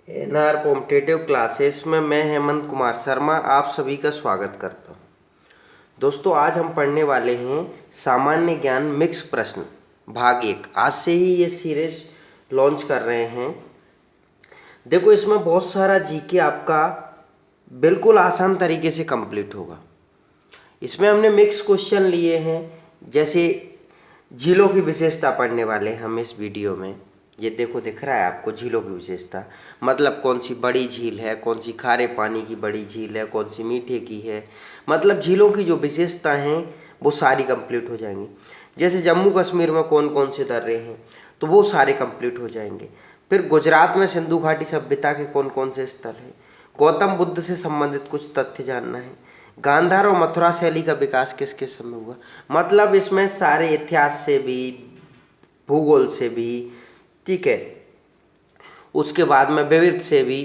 NR competitive classes में मैं हेमंत कुमार शर्मा आप सभी का स्वागत करता हूं। दोस्तों, आज हम पढ़ने वाले हैं सामान्य ज्ञान मिक्स प्रश्न भाग 1। आज से ही ये सीरीज लॉन्च कर रहे हैं। देखो, इसमें बहुत सारा जीके आपका बिल्कुल आसान तरीके से कंप्लीट होगा। इसमें हमने मिक्स क्वेश्चन लिए हैं, जैसे झीलों की विशेषता पढ़ने वाले हैं हम इस वीडियो में। ये देखो, दिख रहा है आपको झीलों की विशेषता, मतलब कौन सी बड़ी झील है, कौन सी खारे पानी की बड़ी झील है, कौन सी मीठे की है। मतलब झीलों की जो विशेषता हैं वो सारी कंप्लीट हो जाएंगी। जैसे जम्मू कश्मीर में कौन कौन से दर्रे हैं, तो वो सारे कंप्लीट हो जाएंगे। फिर गुजरात में सिंधु घाटी सभ्यता के कौन कौन से स्थल हैं, गौतम बुद्ध से संबंधित कुछ तथ्य जानना है, गांधार और मथुरा शैली का विकास किस किस समय हुआ। मतलब इसमें सारे इतिहास से भी, भूगोल से भी, ठीक है, उसके बाद में विविध से भी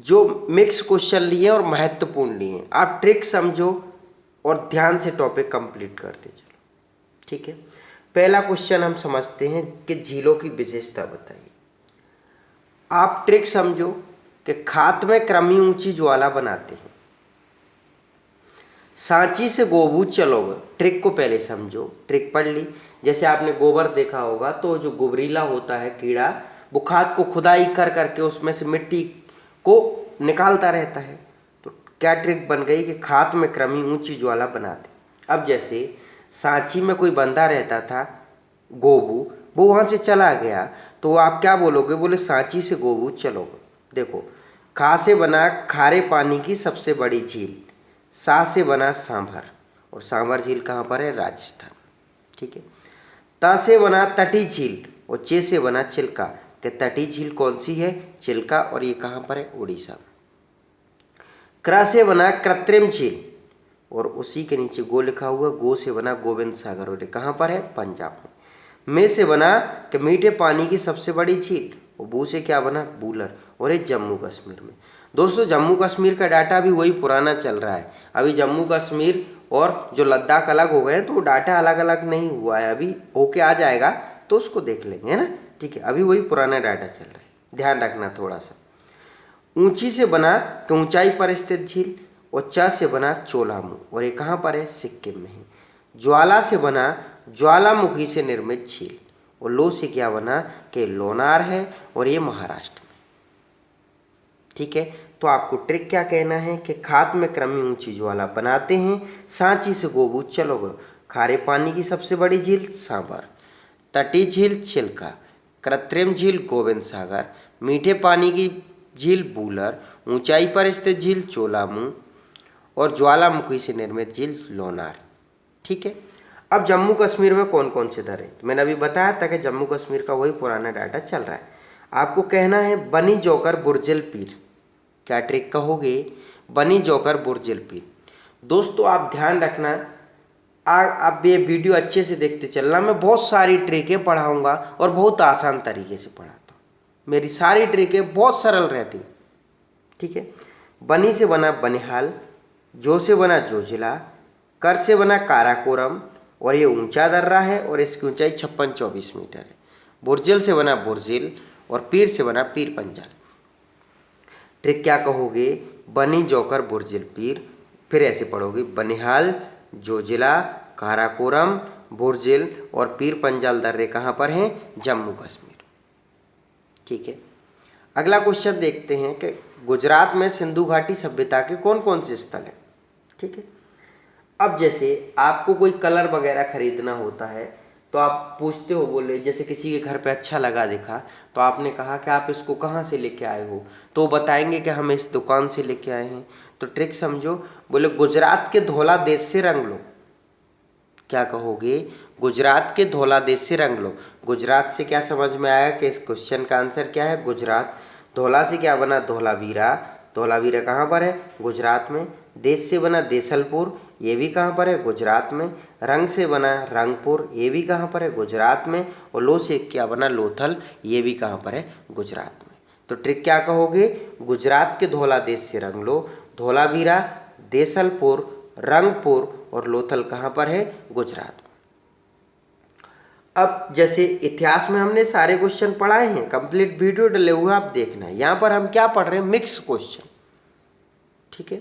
जो मिक्स क्वेश्चन लिए और महत्वपूर्ण लिए। आप ट्रिक समझो और ध्यान से टॉपिक कंप्लीट करते चलो, ठीक है। पहला क्वेश्चन हम समझते हैं कि झीलों की विशेषता बताइए। आप ट्रिक समझो कि खात में क्रमी ऊंची ज्वाला बनाते हैं, सांची से गोबूत चलोगे। ट्रिक को पहले समझो, ट्रिक पढ़ ली। जैसे आपने गोबर देखा होगा, तो जो गोबरीला होता है कीड़ा, वो खाद को खुदाई कर करके उसमें से मिट्टी को निकालता रहता है। तो क्या ट्रिक बन गई कि खात में क्रमी ऊंची ज्वाला बनाते। अब जैसे सांची में कोई बंदा रहता था गोबू, वो वहाँ से चला गया, तो आप क्या बोलोगे? बोले सांची से गोबू चलोगे। देखो, खा से बना खारे पानी की सबसे बड़ी झील, सा से बना सांभर, और सांभर झील कहाँ पर है? राजस्थान, ठीक है। ता से बना तटी झील और चे से बना चिल्का, कि तटी झील कौन सी है? चिल्का, और ये कहाँ पर है? उड़ीसा। क्र से बना कृत्रिम झील, और उसी के नीचे गो लिखा हुआ, गो से बना गोविंद सागर, और ये कहाँ पर है? पंजाब में से बना कि मीठे पानी की सबसे बड़ी झील, और बू से क्या बना? बूलर, और ये जम्मू कश्मीर में। दोस्तों, जम्मू कश्मीर का डाटा भी वही पुराना चल रहा है। अभी जम्मू कश्मीर और जो लद्दाख अलग हो गए हैं, तो वो डाटा अलग अलग नहीं हुआ है, अभी होके आ जाएगा तो उसको देख लेंगे, है ना, ठीक है। अभी वही पुराना डाटा चल रहा है, ध्यान रखना थोड़ा सा। ऊंची से बना कि ऊंचाई पर स्थित झील, और चा से बना चोलामू, और ये कहाँ पर है? सिक्किम में है। ज्वाला से बना ज्वालामुखी से निर्मित झील, और लो से क्या बना? कि लोनार है, और ये महाराष्ट्र में, ठीक है। तो आपको ट्रिक क्या कहना है कि खात में क्रमी ऊंची ज्वाला बनाते हैं, सांची से गोबूत चलोगे, खारे पानी की सबसे बड़ी झील सांबर, तटी झील चिल्का, कृत्रिम झील गोविंद सागर, मीठे पानी की झील बूलर, ऊंचाई पर स्थित झील चोलामू, और ज्वालामुखी से निर्मित झील लोनार, ठीक है। अब जम्मू कश्मीर में कौन कौन से दर्रे, तो मैंने अभी बताया था कि जम्मू कश्मीर का वही पुराना डाटा चल रहा है। आपको कहना है बनी जोकर बुर्जिल पीर। क्या ट्रिक कहोगे? बनी जोकर बुर्जिल पीर। दोस्तों, आप ध्यान रखना, आप ये वीडियो अच्छे से देखते चलना। मैं बहुत सारी ट्रिकें पढ़ाऊंगा और बहुत आसान तरीके से पढ़ाता हूँ। मेरी सारी ट्रिकें बहुत सरल रहती, ठीक है। बनी से बना बनिहाल, जो से बना जोजिला, कर से बना काराकोरम, और ये ऊंचा दर्रा है और इसकी ऊंचाई 56-24 मीटर है। बुर्जिल से बना बुर्जिल, और पीर से बना पीर पंजाल। ट्रिक क्या कहोगे? बनी जोकर बुर्जिल पीर। फिर ऐसे पढ़ोगे, बनिहाल, जोजिला, काराकोरम, बुर्जिल और पीर पंजाल दर्रे कहाँ पर हैं? जम्मू कश्मीर, ठीक है। अगला क्वेश्चन देखते हैं कि गुजरात में सिंधु घाटी सभ्यता के कौन कौन से स्थल हैं, ठीक है। अब जैसे आपको कोई कलर वगैरह खरीदना होता है, तो आप पूछते हो, बोले जैसे किसी के घर पे अच्छा लगा दिखा, तो आपने कहा कि आप इसको कहाँ से लेके आए हो, तो वो बताएंगे कि हम इस दुकान से लेके आए हैं। तो ट्रिक समझो, बोले गुजरात के धोला देश से रंग लो। क्या कहोगे? गुजरात के धोला देश से रंग लो। गुजरात से क्या समझ में आया कि इस क्वेश्चन का आंसर क्या है? गुजरात। धोला से क्या बना? धोलावीरा। धोलावीरा कहाँ पर है? गुजरात में। देश से बना देसलपुर, ये भी कहाँ पर है? गुजरात में। रंग से बना रंगपुर, ये भी कहाँ पर है? गुजरात में। और लो से क्या बना? लोथल, ये भी कहाँ पर है? गुजरात में। तो ट्रिक क्या कहोगे? गुजरात के धोला देश से रंग लो। धोलावीरा, देसलपुर, रंगपुर और लोथल कहाँ पर है? गुजरात में। अब जैसे इतिहास में हमने सारे क्वेश्चन पढ़ाए हैं, कंप्लीट वीडियो डले हुए आप देखना है। यहाँ पर हम क्या पढ़ रहे हैं, मिक्स क्वेश्चन। ठीक है,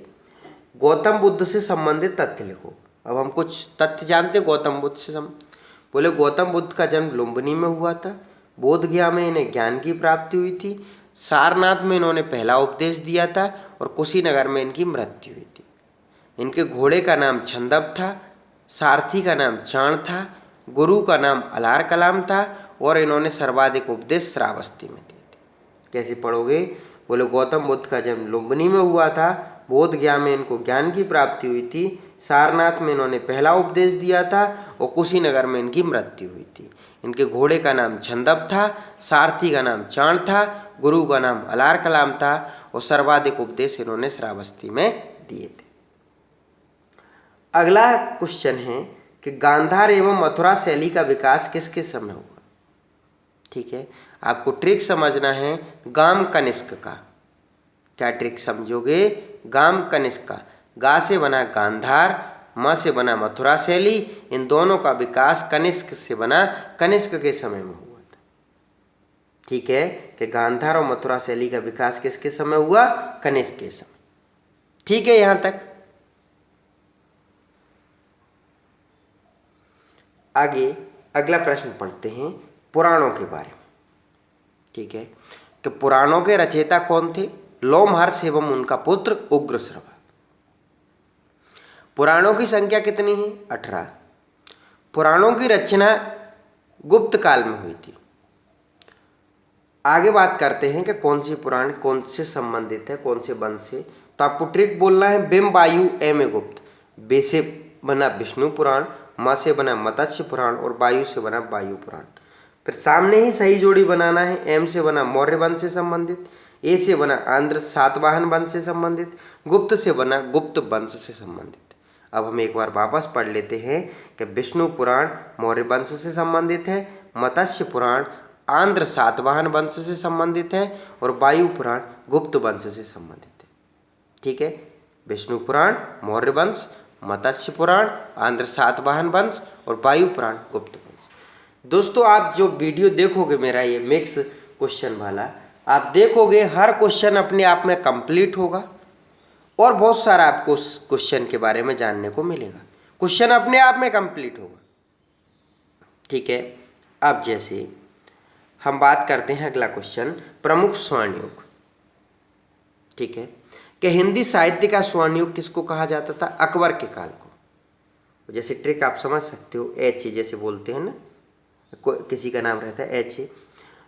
गौतम बुद्ध से संबंधित तथ्य लिखो। अब हम कुछ तथ्य जानते हैं गौतम बुद्ध से बोले गौतम बुद्ध का जन्म लुम्बिनी में हुआ था, बोध गया में इन्हें ज्ञान की प्राप्ति हुई थी, सारनाथ में इन्होंने पहला उपदेश दिया था और कुशीनगर में इनकी मृत्यु हुई थी। इनके घोड़े का नाम छंदब था, सारथी का नाम चाण था, गुरु का नाम अलार कलाम था और इन्होंने सर्वाधिक उपदेश श्रावस्ती में दिए थे। कैसे पढ़ोगे, बोले गौतम बुद्ध का जन्म लुम्बिनी में हुआ था, बोध गया में इनको ज्ञान की प्राप्ति हुई थी, सारनाथ में इन्होंने पहला उपदेश दिया था और कुशीनगर में इनकी मृत्यु हुई थी। इनके घोड़े का नाम छंदब था, सारथी का नाम चाण था, गुरु का नाम अलार कलाम था और सर्वाधिक उपदेश इन्होंने श्रावस्ती में दिए थे। अगला क्वेश्चन है कि गांधार एवं मथुरा शैली का विकास किसके समय हुआ। ठीक है, आपको ट्रिक समझना है गाम कनिष्क का। क्या ट्रिक समझोगे, गाम कनिष्क का, गा से बना गांधार, म से बना मथुरा शैली, इन दोनों का विकास कनिष्क से बना कनिष्क के समय में हुआ था। ठीक है, कि गांधार और मथुरा शैली का विकास किसके समय हुआ, कनिष्क के समय। ठीक है, यहां तक। आगे अगला प्रश्न पढ़ते हैं पुराणों के बारे में। ठीक है, कि पुराणों के रचयिता कौन थे, लोमहर्ष एवं उनका पुत्र उग्रश्रवा। पुराणों की संख्या कितनी है, 18। पुराणों की रचना गुप्त काल में हुई थी। आगे बात करते हैं कि कौन सी पुराण कौन से संबंधित है, कौन से वंश से। तो आपको ट्रिक बोलना है बिंब वायु एम गुप्त। बे से बना विष्णु पुराण, म से बना मत्स्य पुराण और वायु से बना वायु पुराण। फिर सामने ही सही जोड़ी बनाना है, एम से बना मौर्य वंश से संबंधित, ए से बना आंध्र सातवाहन वंश से संबंधित, गुप्त से बना गुप्त वंश से संबंधित। अब हम एक बार वापस पढ़ लेते हैं कि विष्णु पुराण मौर्य वंश से संबंधित है, मत्स्य पुराण आंध्र सातवाहन वंश से संबंधित है और वायु पुराण गुप्त वंश से संबंधित है। ठीक है, विष्णु पुराण मौर्य वंश, मत्स्य पुराण आंध्र सातवाहन वंश और वायु पुराण गुप्त वंश। दोस्तों, आप जो वीडियो देखोगे मेरा ये मिक्स क्वेश्चन वाला, आप देखोगे हर क्वेश्चन अपने आप में कंप्लीट होगा और बहुत सारा आपको उस क्वेश्चन के बारे में जानने को मिलेगा। क्वेश्चन अपने आप में कंप्लीट होगा। ठीक है, अब जैसे हम बात करते हैं अगला क्वेश्चन, प्रमुख स्वर्ण युग। ठीक है, कि हिंदी साहित्य का स्वर्ण युग किसको कहा जाता था, अकबर के काल को। जैसे ट्रिक आप समझ सकते हो, एच जैसे बोलते हैं ना, किसी का नाम रहता है एच,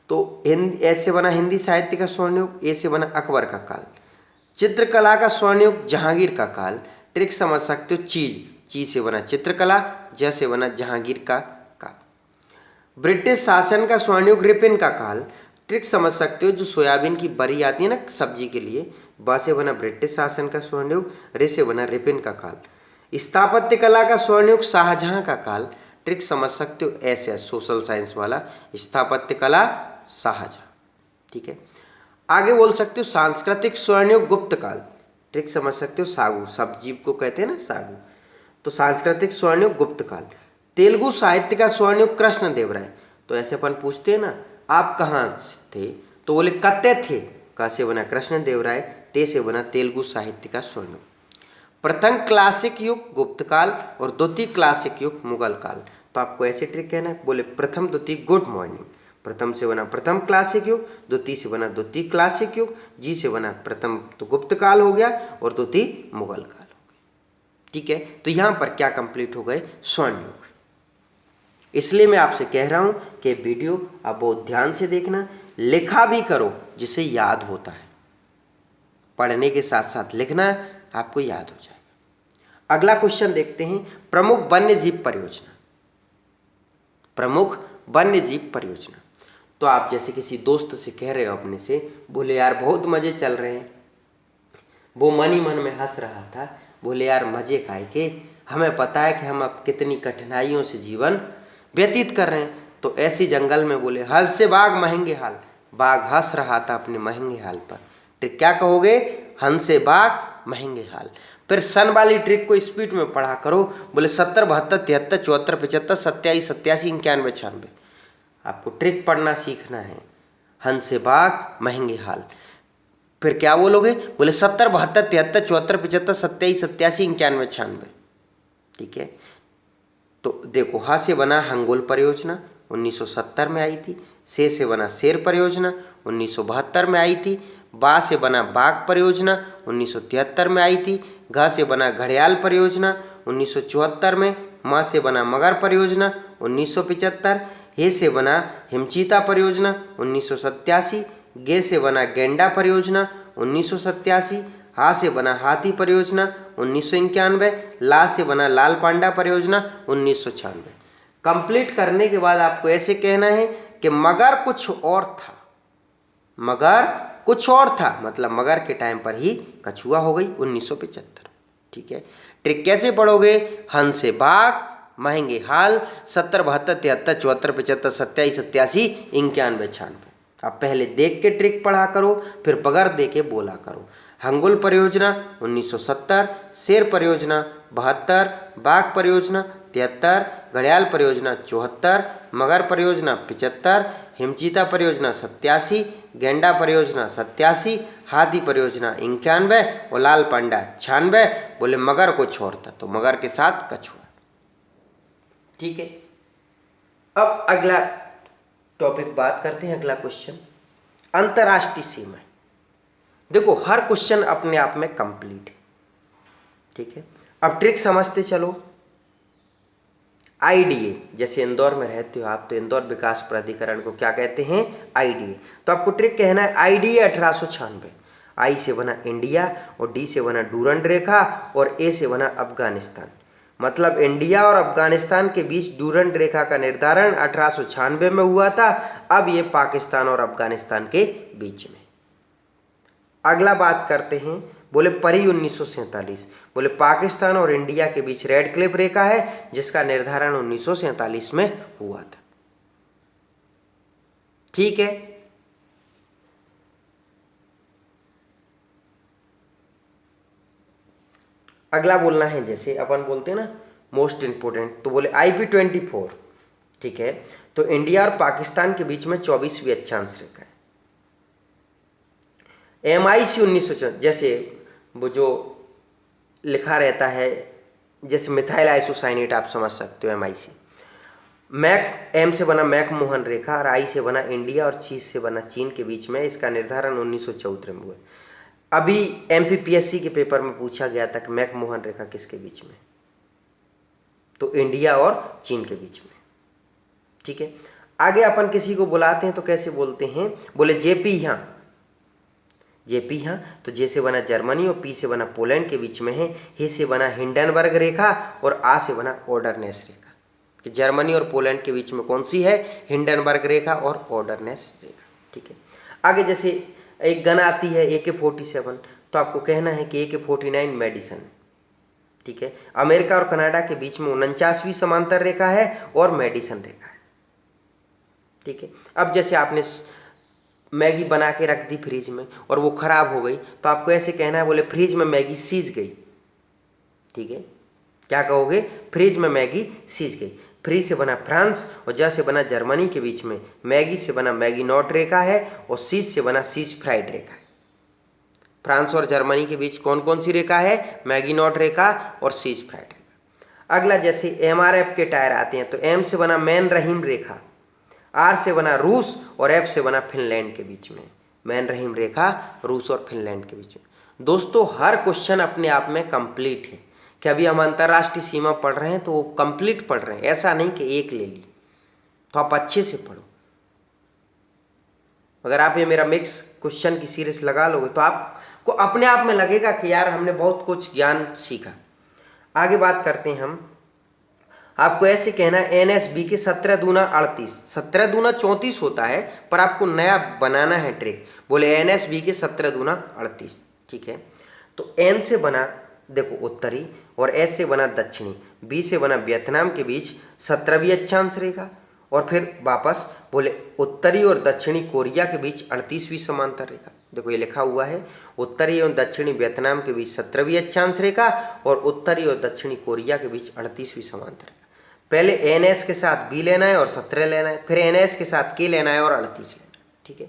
तो एच से बना हिंदी साहित्य का स्वर्ण युग, ए से बना अकबर का काल। चित्रकला का स्वर्ण युग जहांगीर का काल। ट्रिक समझ सकते हो, चीज से बना चित्रकला, ज से बना जहांगीर का काल। ब्रिटिश शासन का स्वर्ण युग रिपिन का काल। ट्रिक समझ सकते हो, जो सोयाबीन की बरी आती है ना सब्जी के लिए, ब से बना ब्रिटिश शासन का स्वर्ण युग, रे से बना रिपिन का काल। स्थापत्य कला का स्वर्ण युग शाहजहां का काल। ट्रिक समझ सकते हो, ऐसे सोशल साइंस वाला, स्थापत्य कला शाहजहां। ठीक है, आगे बोल सकते हो सांस्कृतिक स्वर्ण युग गुप्त काल। ट्रिक समझ सकते हो, सागू सब्जी को कहते हैं ना सागू, तो सांस्कृतिक स्वर्ण युग गुप्त काल। तेलुगु साहित्य का स्वर्ण युग कृष्ण देव राय। तो ऐसे अपन पूछते हैं ना, आप कहाँ थे, तो बोले कत्ते थे, क से बना कृष्ण देव राय, ते से बना तेलुगु साहित्य का स्वर्ण युग। प्रथम क्लासिक युग गुप्त काल और द्वितीय क्लासिक युग मुगल काल। तो आपको ऐसे ट्रिक कहना है, बोले प्रथम द्वितीय गुड मॉर्निंग, प्रथम से बना प्रथम क्लासिक युग, द्वितीय से बना द्वितीय क्लासिक युग, जी से बना प्रथम तो गुप्त काल हो गया और द्वितीय मुगल काल हो गया। ठीक है, तो यहाँ पर क्या कंप्लीट हो गए, स्वर्ण युग। इसलिए मैं आपसे कह रहा हूँ कि वीडियो आप बहुत ध्यान से देखना, लिखा भी करो जिससे याद होता है। पढ़ने के साथ साथ लिखना, आपको याद हो जाएगा। अगला क्वेश्चन देखते हैं, प्रमुख वन्य जीव परियोजना। प्रमुख वन्य जीव परियोजना। तो आप जैसे किसी दोस्त से कह रहे हो अपने से, बोले यार बहुत मजे चल रहे हैं, वो मन ही मन में हंस रहा था, बोले यार मजे काहे के, हमें पता है कि हम अब कितनी कठिनाइयों से जीवन व्यतीत कर रहे हैं। तो ऐसी जंगल में बोले हंस से बाघ महंगे हाल, बाघ हंस रहा था अपने महंगे हाल पर। तो क्या कहोगे, हंस से बाघ महंगे हाल। फिर सन वाली ट्रिक को स्पीड में पढ़ा करो। बोले 70, 72, 73, 74, 75, 27, 87, 91, 96। आपको ट्रिक पढ़ना सीखना है। हंस से बाग महंगे हाल। फिर क्या बोलोगे? बोले 70, 72, 73, 74, 75, 27, 87, 91, 96। ठीक है, तो देखो, हा से बना हंगोल परियोजना 1970 में आई थी। से बना शेर परियोजना 1972 में आई थी। बा से बना बाघ परियोजना 1973 में आई थी। घा से बना घड़ियाल परियोजना 1974 में। माँ से बना मगर परियोजना 1975। हे से बना हिमचीता परियोजना 1987। गे से बना गेंडा परियोजना 1987। हा से बना हाथी परियोजना 1991। ला से बना लाल पांडा परियोजना 1996। कंप्लीट करने के बाद आपको ऐसे कहना है कि मगर कुछ और था। मगर कुछ और था मतलब मगर के टाइम पर ही कछुआ हो गई 1975। ठीक है, ट्रिक कैसे पढ़ोगे? हंस से बाघ महंगे हाल 70, 72, 73, 74, 75, 27, 87, 91, 96। आप पहले देख के ट्रिक पढ़ा करो, फिर बगैर देखे बोला करो। हंगुल परियोजना 1970, शेर परियोजना 72, बाघ परियोजना 73, घड़ियाल परियोजना 74, मगर परियोजना 75, हिमचीता परियोजना 87, गेंडा परियोजना 87, हाथी परियोजना 91 और लाल पांडा 96। बोले मगर को छोड़ता तो मगर के साथ कछुआ। ठीक है, अब अगला टॉपिक बात करते हैं। अगला क्वेश्चन, अंतर्राष्ट्रीय सीमा। देखो, हर क्वेश्चन अपने आप में कंप्लीट है। ठीक है, अब ट्रिक समझते चलो। आईडीए, जैसे इंदौर में रहते हो आप तो इंदौर विकास प्राधिकरण को क्या कहते हैं? आईडीए। तो आपको ट्रिक कहना है आईडीए 1896। आई से बना इंडिया और डी से बना डूरंड रेखा और ए से बना अफगानिस्तान। मतलब इंडिया और अफगानिस्तान के बीच डूरंड रेखा का निर्धारण 1896 में हुआ था। अब ये पाकिस्तान और अफगानिस्तान के बीच में। अगला बात करते हैं, बोले परी 1947। बोले पाकिस्तान और इंडिया के बीच रेड क्लिफ रेखा है जिसका निर्धारण 1947 में हुआ था। ठीक है, अगला बोलना है, जैसे अपन बोलते हैं ना मोस्ट इंपोर्टेंट, तो बोले IP24। ठीक है, तो इंडिया और पाकिस्तान के बीच में 24वीं अक्षांश रेखा है। MIC 1954, जैसे वो जो लिखा रहता है जैसे मिथाइल आइसोसाइनेट, आप समझ सकते हो MIC। मैक, M से बना मैक मोहन रेखा और I से बना इंडिया और ची से बना चीन के बीच में। इसका निर्धारण 1974 में हुआ। अभी MPPSC के पेपर में पूछा गया था कि मैक मोहन रेखा किसके बीच में? तो इंडिया और चीन के बीच में। ठीक है, आगे अपन किसी को बुलाते हैं तो कैसे बोलते हैं? बोले JP यहाँ। JP यहाँ, तो जे से बना जर्मनी और P से बना पोलैंड के बीच में है। हे से बना हिंडनबर्ग रेखा और आ से बना ऑर्डरनेस रेखा। कि जर्मनी और पोलैंड के बीच में कौन सी है? हिंडनबर्ग रेखा और ऑर्डरनेस रेखा। ठीक है, आगे जैसे एक गन आती है AK-47, तो आपको कहना है कि AK-49 मेडिसन। ठीक है, अमेरिका और कनाडा के बीच में 49वीं समांतर रेखा है और मेडिसन रेखा है। ठीक है, अब जैसे आपने मैगी बना के रख दी फ्रिज में और वो खराब हो गई, तो आपको ऐसे कहना है, बोले फ्रिज में मैगी सीज गई। ठीक है, क्या कहोगे? फ्रिज में मैगी सीज गई। फ्री से बना फ्रांस और जा से बना जर्मनी के बीच में मैगी से बना मैगी नॉट रेखा है और सीज से बना सीज फ्राइड रेखा है। फ्रांस और जर्मनी के बीच कौन कौन सी रेखा है? मैगी नॉट रेखा और सीज फ्राइड रेखा। अगला जैसे MRF के टायर आते हैं, तो M से बना मैन रहीम रेखा, R से बना रूस और F से बना फिनलैंड के बीच में। मैन रहीम रेखा रूस और फिनलैंड के बीच में। दोस्तों, हर क्वेश्चन अपने आप में कंप्लीट है। कि अभी हम अंतर्राष्ट्रीय सीमा पढ़ रहे हैं तो वो कंप्लीट पढ़ रहे हैं, ऐसा नहीं कि एक ले ली। तो आप अच्छे से पढ़ो। अगर आप ये मेरा मिक्स क्वेश्चन की सीरीज लगा लोगे तो आपको अपने आप में लगेगा कि यार हमने बहुत कुछ ज्ञान सीखा। आगे बात करते हैं हम। आपको ऐसे कहना है NSB के 17 दूना 38। 17 दूना 34 होता है, पर आपको नया बनाना है ट्रिक। बोले NSB के 17 दूना 38। ठीक है, तो N से बना देखो उत्तरी और S से बना दक्षिणी, B से बना वियतनाम के बीच 17वीं अक्षांश रेखा और फिर वापस बोले उत्तरी और दक्षिणी कोरिया के बीच 38वीं समांतर रेखा। देखो ये लिखा हुआ है उत्तरी और दक्षिणी वियतनाम के बीच 17वीं अक्षांश रेखा और उत्तरी और दक्षिणी कोरिया के बीच 38वीं समांतर रेखा। पहले NS के साथ B लेना है और 17 लेना है, फिर NS के साथ K लेना है और 38 लेना है। ठीक है,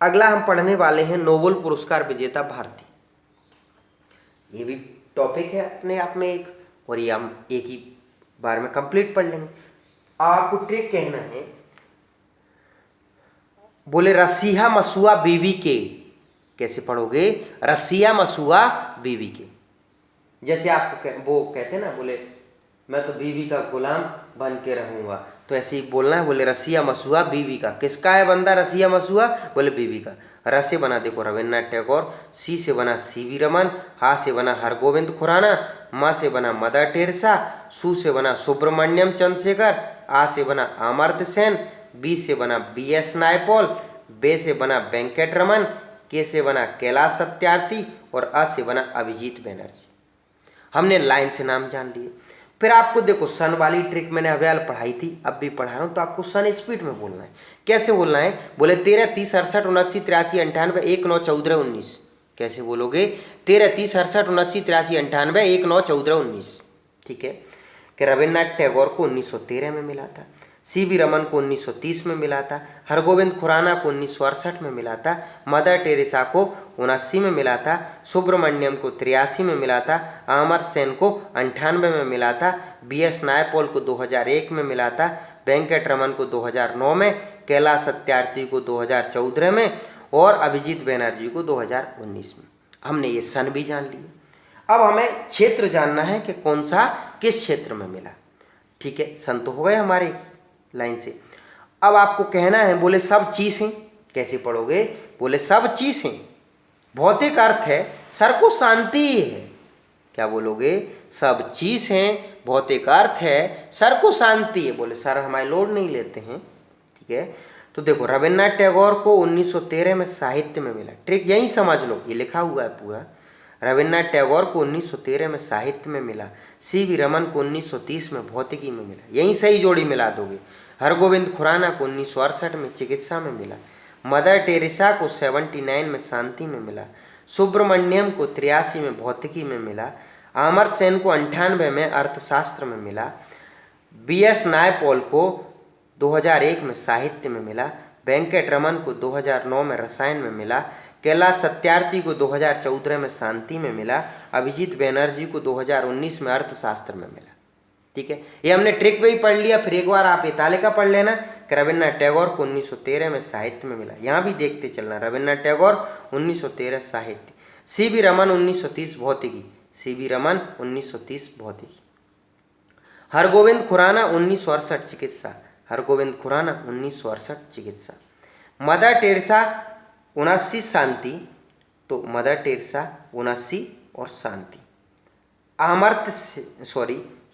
अगला हम पढ़ने वाले हैं नोबेल पुरस्कार विजेता भारतीय। ये भी टॉपिक है अपने आप में एक, और ये हम एक ही बार में कंप्लीट पढ़ लेंगे। आपको ट्रिक कहना है, बोले रसिया मसुआ बीवी के, कैसे पढ़ोगे? रसिया मसुआ बीवी के। जैसे आपको वो कहते हैं ना, बोले मैं तो बीवी का गुलाम बन के रहूंगा, तो ऐसे ही बोलना है, बोले रसिया मसुआ बीवी का। किसका है बंदा रसिया मसुआ? बोले बीवी का। र से बना देखो रविन्द्रनाथ टैगोर, सी से बना सीवी रमन, हा से बना हरगोविंद खुराना, म से बना मदर टेरेसा, सू से बना सुब्रमण्यम चंद्रशेखर, आ से बना अमर्त्य सेन, बी से बना BS नायपॉल, बे से बना वेंकट रमन, के से बना कैलाश सत्यार्थी और अ से बना अभिजीत बनर्जी। हमने लाइन से नाम जान लिए। फिर आपको देखो सन वाली ट्रिक मैंने अभी पढ़ाई थी, अब भी पढ़ा रहा हूँ, तो आपको सन स्पीड में बोलना है। कैसे बोलना है? बोले 13, 30, 68, 79, 83, 98, 1, 9, 14, 19। कैसे बोलोगे? 13, 30, 68, 79, 83, 98, 1, 9, 14, 19। ठीक है, कि रविन्द्रनाथ टैगोर को 1913 में मिला था, सीवी रमन को 1930 में मिला था, हरगोविंद खुराना को 1968 में मिला था, मदर टेरेसा को 79 में मिला था, सुब्रमण्यम को 83 में मिला था, अमर्त्य सेन को 98 में मिला था, BS नायपॉल को 2001 में मिला था, वेंकट रमन को 2009 में, कैलाश सत्यार्थी को 2014 में और अभिजीत बनर्जी को 2019 में। हमने ये सन भी जान लिए। अब हमें क्षेत्र जानना है कि कौन सा किस क्षेत्र में मिला। ठीक है, सन तो हो गए हमारे लाइन से। अब आपको कहना है, बोले सब चीज़ हैं। कैसे पढ़ोगे? बोले सब चीज़ हैं, भौतिक अर्थ है सर को शांति है। क्या बोलोगे? सब चीज़ हैं, भौतिक अर्थ है सर को शांति है। बोले सर हमारे लोड नहीं लेते हैं। ठीक है, तो देखो रविन्द्रनाथ टैगोर को 1913 में साहित्य में मिला। ट्रिक यही समझ लो, ये लिखा हुआ है पूरा। रविन्द्रनाथ टैगोर को 1913 में साहित्य में मिला, सीवी रमन को 1930 में भौतिकी में मिला। यही सही जोड़ी मिला दोगे। हरगोविंद खुराना को 1968 में चिकित्सा में मिला, मदर टेरेसा को 79 में शांति में मिला, सुब्रमण्यम को 83 में भौतिकी में मिला, अमर्त्य सेन को 98 में अर्थशास्त्र में मिला, BS नायपॉल को 2001 में साहित्य में मिला, वेंकट रमन को 2009 में रसायन में मिला, कैलाश सत्यार्थी को 2014 में शांति में मिला, अभिजीत बनर्जी को 2019 में अर्थशास्त्र में मिला। ठीक है, ये हमने ट्रिक में ही पढ़ लिया। फिर एक बार आप ये तालिका पढ़ लेना कि रविन्द्रनाथ टैगोर को 1913 में साहित्य में मिला। यहाँ भी देखते चलना, रविन्द्रनाथ टैगोर 1913 साहित्य, सीवी रमन 1930 भौतिकी, सीवी रमन 1930 भौतिकी, हरगोविंद खुराना 1968 चिकित्सा, हरगोविंद खुराना 1968 चिकित्सा, मदर टेरेसा 79 शांति, तो मदर टेरेसा 79 और शांति, अमर्त्य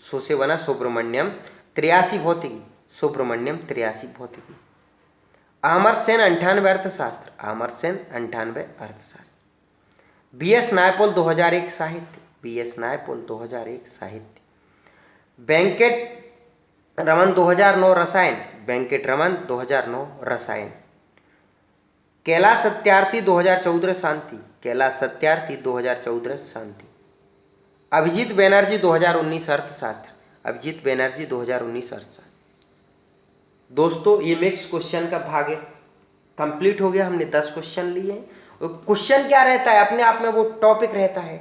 सो से बना सुब्रमण्यम 83 भौतिकी, सुब्रमण्यम 83 भौतिकी, अमर्त्य सेन 98 अर्थशास्त्र, अमर्त्य सेन 98 अर्थशास्त्र, BS नायपॉल 2001 साहित्य, BS नायपॉल 2001 साहित्य, वेंकट रमन 2009 रसायन, वेंकट रमन 2009 रसायन, कैलाश सत्यार्थी 2014 शांति, कैलाश सत्यार्थी 2014 शांति, अभिजीत बनर्जी 2019 अर्थशास्त्र, अभिजीत बनर्जी 2019 अर्थशास्त्र। दोस्तों ये मिक्स क्वेश्चन का भाग है कंप्लीट हो गया। हमने 10 क्वेश्चन लिए। क्वेश्चन क्या रहता है? अपने आप में वो टॉपिक रहता है।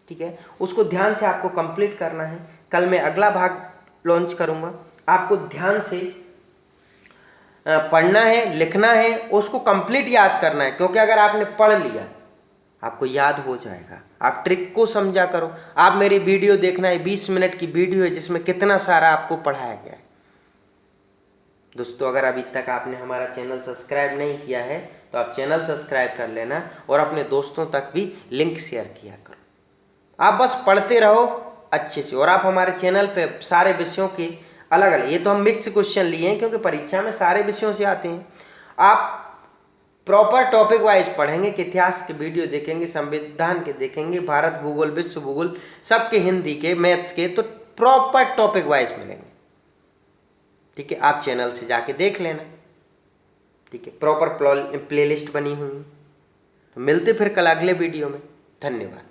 ठीक है, उसको ध्यान से आपको कंप्लीट करना है। कल मैं अगला भाग लॉन्च करूंगा। आपको ध्यान से पढ़ना है, लिखना है, उसको कंप्लीट याद करना है, क्योंकि अगर आपने पढ़ लिया आपको याद हो जाएगा। आप ट्रिक को समझा करो। आप मेरी वीडियो देखना है, 20 मिनट की वीडियो है जिसमें कितना सारा आपको पढ़ाया गया है। दोस्तों अगर अभी तक आपने हमारा चैनल सब्सक्राइब नहीं किया है तो आप चैनल सब्सक्राइब कर लेना और अपने दोस्तों तक भी लिंक शेयर किया करो। आप बस पढ़ते रहो अच्छे से। और आप हमारे चैनल पे सारे विषयों के अलग अलग, ये तो हम मिक्स क्वेश्चन लिए हैं क्योंकि परीक्षा में सारे विषयों से आते हैं। आप प्रॉपर टॉपिक वाइज पढ़ेंगे कि इतिहास के वीडियो देखेंगे, संविधान के देखेंगे, भारत भूगोल, विश्व भूगोल, सबके, हिंदी के, मैथ्स के, तो प्रॉपर टॉपिक वाइज मिलेंगे। ठीक है, आप चैनल से जाके देख लेना। ठीक है, प्रॉपर प्लेलिस्ट बनी हुई है। तो मिलते फिर कल अगले वीडियो में। धन्यवाद।